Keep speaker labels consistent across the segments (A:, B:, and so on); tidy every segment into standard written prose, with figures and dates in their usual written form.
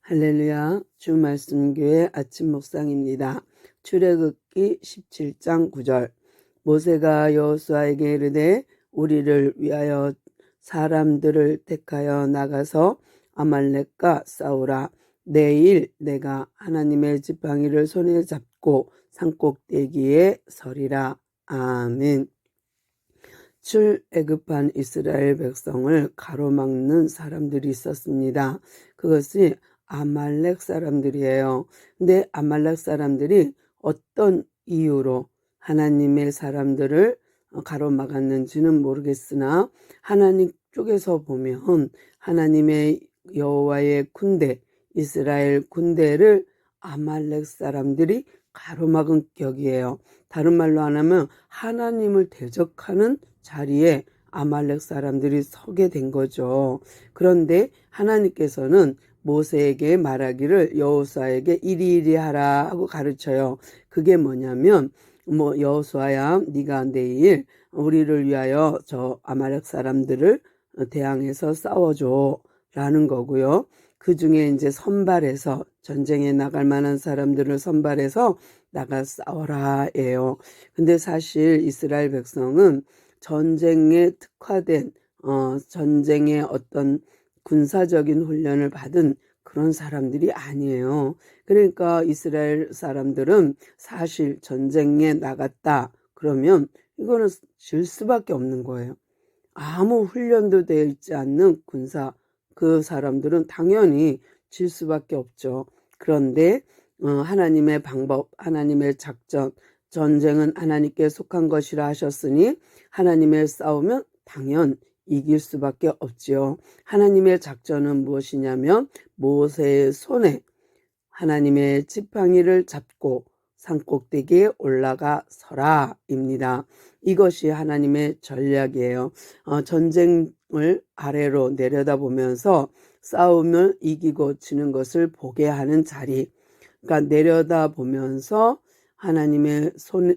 A: 할렐루야, 주 말씀교회 아침 묵상입니다. 출애굽기 17장 9절. 모세가 여호수아에게 이르되 우리를 위하여 사람들을 택하여 나가서 아말렉과 싸우라. 내일 내가 하나님의 지팡이를 손에 잡고 산꼭대기에 서리라. 아멘. 출애굽한 이스라엘 백성을 가로막는 사람들이 있었습니다. 그것이 아말렉 사람들이에요. 근데 아말렉 사람들이 어떤 이유로 하나님의 사람들을 가로막았는지는 모르겠으나 하나님 쪽에서 보면 하나님의 여호와의 군대, 이스라엘 군대를 아말렉 사람들이 가로막은 격이에요. 다른 말로 하면 하나님을 대적하는 자리에 아말렉 사람들이 서게 된 거죠. 그런데 하나님께서는 모세에게 말하기를 여호수아에게 이리이리 하라 하고 가르쳐요. 그게 뭐냐면 여호수아야 네가 내일 우리를 위하여 저 아말렉 사람들을 대항해서 싸워줘 라는 거고요. 그 중에 이제 선발해서 전쟁에 나갈 만한 사람들을 선발해서 나가 싸워라예요. 근데 사실 이스라엘 백성은 전쟁에 특화된 전쟁의 어떤 군사적인 훈련을 받은 그런 사람들이 아니에요. 그러니까 이스라엘 사람들은 사실 전쟁에 나갔다 그러면 이거는 질 수밖에 없는 거예요. 아무 훈련도 되어 있지 않는 군사 그 사람들은 당연히 질 수밖에 없죠. 그런데 하나님의 방법, 하나님의 작전, 전쟁은 하나님께 속한 것이라 하셨으니 하나님의 싸우면 당연 이길 수밖에 없지요. 하나님의 작전은 무엇이냐면 모세의 손에 하나님의 지팡이를 잡고 산꼭대기에 올라가 서라입니다. 이것이 하나님의 전략이에요. 전쟁을 아래로 내려다보면서 싸움을 이기고 지는 것을 보게 하는 자리. 그러니까 내려다보면서 하나님의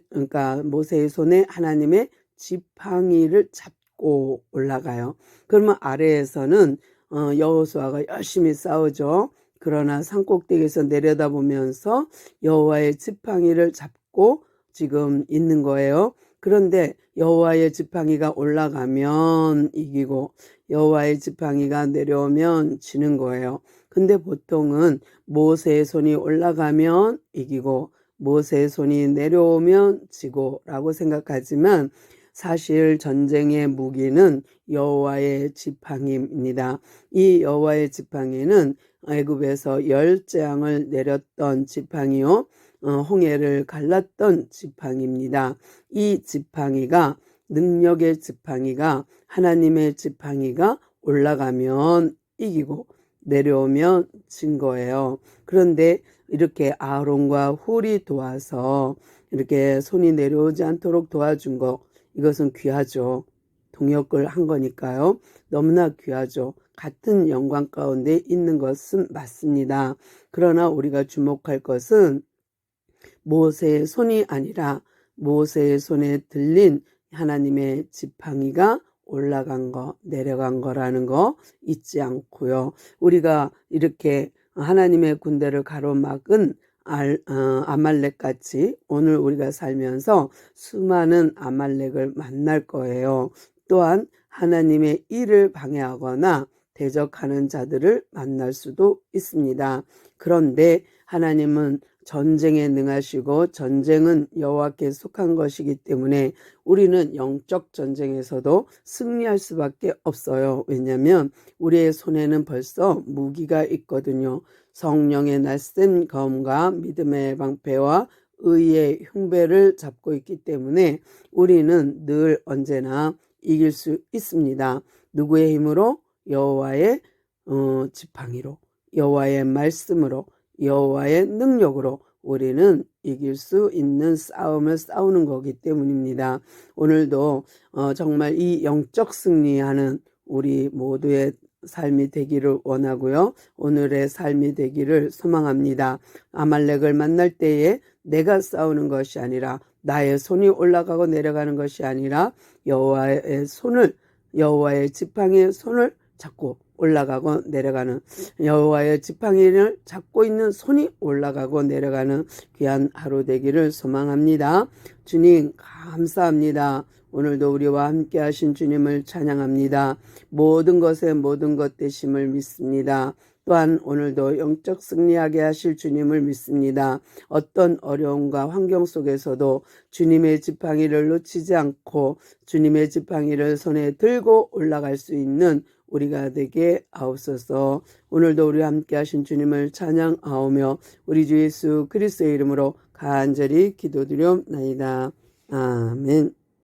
A: 그러니까 모세의 손에 하나님의 지팡이를 잡고 올라가요. 그러면 아래에서는 여호수아가 열심히 싸우죠. 그러나 산꼭대기에서 내려다보면서 여호와의 지팡이를 잡고 지금 있는 거예요. 그런데 여호와의 지팡이가 올라가면 이기고 여호와의 지팡이가 내려오면 지는 거예요. 근데 보통은 모세의 손이 올라가면 이기고 모세의 손이 내려오면 지고 라고 생각하지만 사실 전쟁의 무기는 여호와의 지팡이입니다. 이 여호와의 지팡이는 애굽에서 10재앙을 내렸던 지팡이요, 홍해를 갈랐던 지팡이입니다. 이 지팡이가 능력의 지팡이가 하나님의 지팡이가 올라가면 이기고 내려오면 진 거예요. 그런데 이렇게 아론과 훌이 도와서 이렇게 손이 내려오지 않도록 도와준 거, 이것은 귀하죠. 동역을 한 거니까요. 너무나 귀하죠. 같은 영광 가운데 있는 것은 맞습니다. 그러나 우리가 주목할 것은 모세의 손이 아니라 모세의 손에 들린 하나님의 지팡이가 올라간 거, 내려간 거라는 거 잊지 않고요. 우리가 이렇게 하나님의 군대를 가로막은 아말렉같이 오늘 우리가 살면서 수많은 아말렉을 만날 거예요. 또한 하나님의 일을 방해하거나 대적하는 자들을 만날 수도 있습니다. 그런데 하나님은 전쟁에 능하시고 전쟁은 여호와께 속한 것이기 때문에 우리는 영적 전쟁에서도 승리할 수밖에 없어요. 왜냐하면 우리의 손에는 벌써 무기가 있거든요. 성령의 날쌘 검과 믿음의 방패와 의의 흉배를 잡고 있기 때문에 우리는 늘 언제나 이길 수 있습니다. 누구의 힘으로? 여호와의 지팡이로, 여호와의 말씀으로, 여호와의 능력으로 우리는 이길 수 있는 싸움을 싸우는 거기 때문입니다. 오늘도 정말 이 영적 승리하는 우리 모두의 삶이 되기를 원하고요. 오늘의 삶이 되기를 소망합니다. 아말렉을 만날 때에 내가 싸우는 것이 아니라 나의 손이 올라가고 내려가는 것이 아니라 여호와의 지팡이의 손을 잡고 올라가고 내려가는, 여호와의 지팡이를 잡고 있는 손이 올라가고 내려가는 귀한 하루 되기를 소망합니다. 주님 감사합니다. 오늘도 우리와 함께 하신 주님을 찬양합니다. 모든 것에 모든 것 되심을 믿습니다. 또한 오늘도 영적 승리하게 하실 주님을 믿습니다. 어떤 어려움과 환경 속에서도 주님의 지팡이를 놓치지 않고 주님의 지팡이를 손에 들고 올라갈 수 있는 우리가 되게 하옵소서. 오늘도 우리와 함께 하신 주님을 찬양하오며 우리 주 예수 그리스도의 이름으로 간절히 기도드리옵나이다. 아멘.